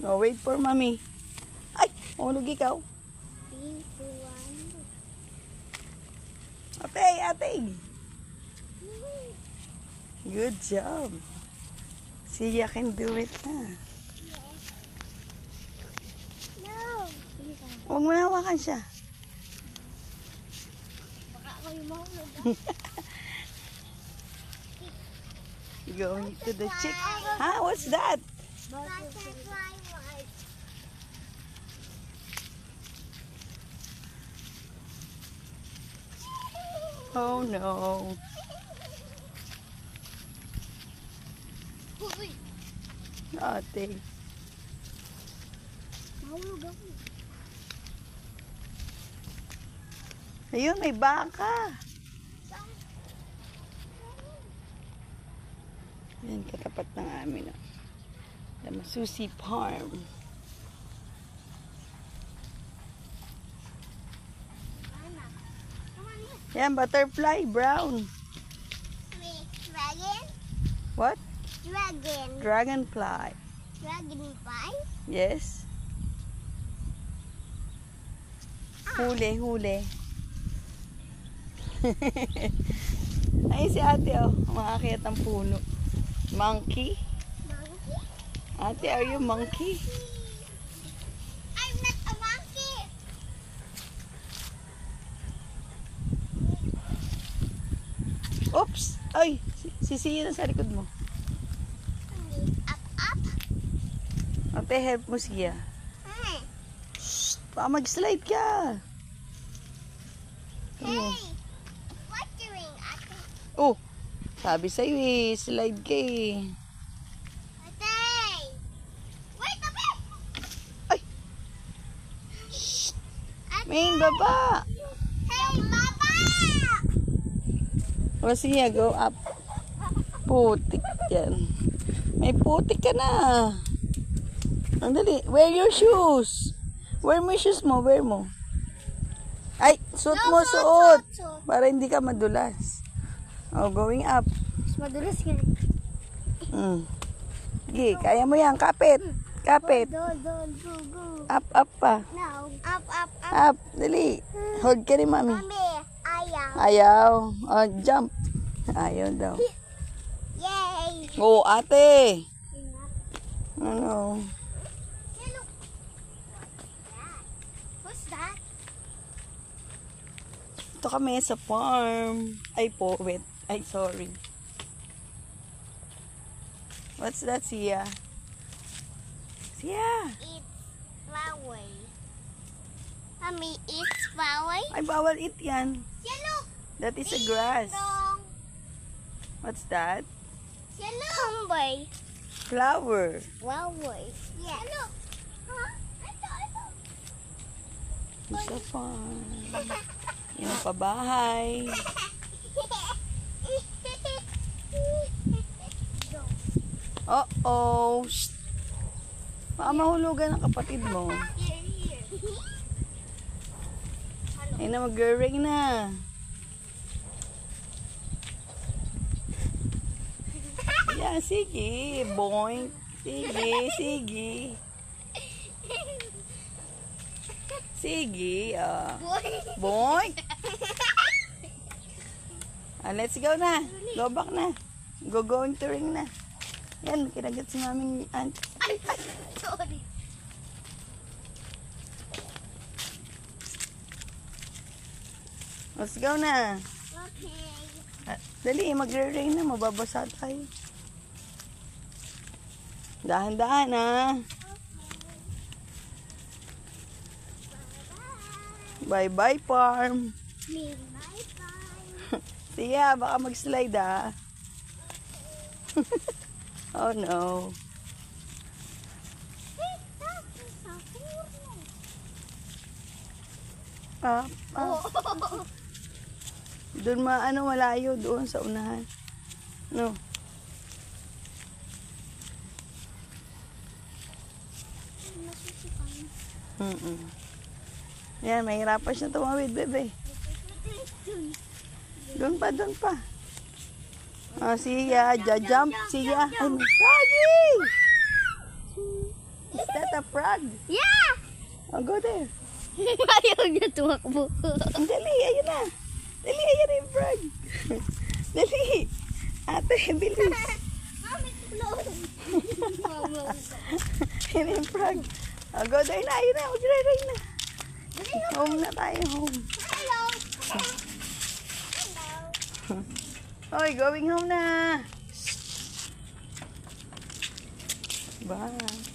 No, wait for mommy. Ay, ulog ikaw. 3, 2, 1. Ate. Good job. Sia can do it na. No. Huwag mo na hawakan siya. Baka ako yung mahulog. Going to the chick. Ha? What's that? Butterfly white. Oh no. Uy, Ate. mahulog ako. Ayun, may baka. Yan, katapat ng amin. The Masusi Farm. Mama, come on here. Yan, butterfly, brown. Wait, dragon? What? Dragon. Dragonfly. Dragonfly? Yes. Huli. Ay, si ate, oh. Umakakit ang puno. Monkey? Monkey? Ate, are you monkey? I'm not a monkey. Oops! Ay, sisiya na sa likod mo. Up. Ate, help mo siya. Hey. Baka mag-slide ka. Hey. What doing? Oh, sabi sa'yo eh, slide ka eh. Hey. Wait a bit. Ay! Main baba! Hey, Papa. O siya, go up. Putik yan. May putik ka na. Andali, wear your shoes. Wear mo yung shoes mo, wear mo. Ay, suot mo, suot. Para hindi ka madulas. Oh, going up. Mas madulas ka. Sige, kaya mo yan. Kapit. Go. Up pa. No. Up. Up. Dali. Hold ka ni mami. Mommy, ayaw. Ayaw. Oh, jump. Ayaw daw. Yay. Oh, ate. Ano? What's that? Ito kami sa farm. Ay, wait. Ay, sorry. What's that, Sia? Sia! It's flower. Mommy, it's flower. Ay, bawal eat yan. Look. That is a grass. Dong. What's that? Tomboy. Flower. Flower. Yeah. Look. Huh? Ito. It's a farm. Yan ang pabahay. Uh-oh. Shh. Baka mahulugan ang kapatid mo. Ay na, mag-ring na. Yeah, sige. Boing. Sige. Sige. Boing. Let's go na. Go back na. Going to ring na. Yan, kinagat si maming aunt. Ay, sorry. Let's go na. Okay. Dali, magre-ring na. Mababasa tayo. Dahan-dahan na. Bye-bye, farm. Bye-bye. Siya, baka mag-slide ah. Oh no. Up. Doon malayo doon sa unahan. No. Yan, mahirapan siya tumawid, bebe. Doon pa. Siya, jump, siya. Ay, Froggy! that a frog? Yeah! Oh, go there. Ayaw niya tumakbo. Ang dali, ayun na. Dali, ayun na yung frog. Dali. Ate, bilis. Mami, close. Mama. Ayun na yung frog. Oh, go there na, ayun na. Mag-ray na. Home na tayo, home. Hello. Hello. Oy, going home na. Bye.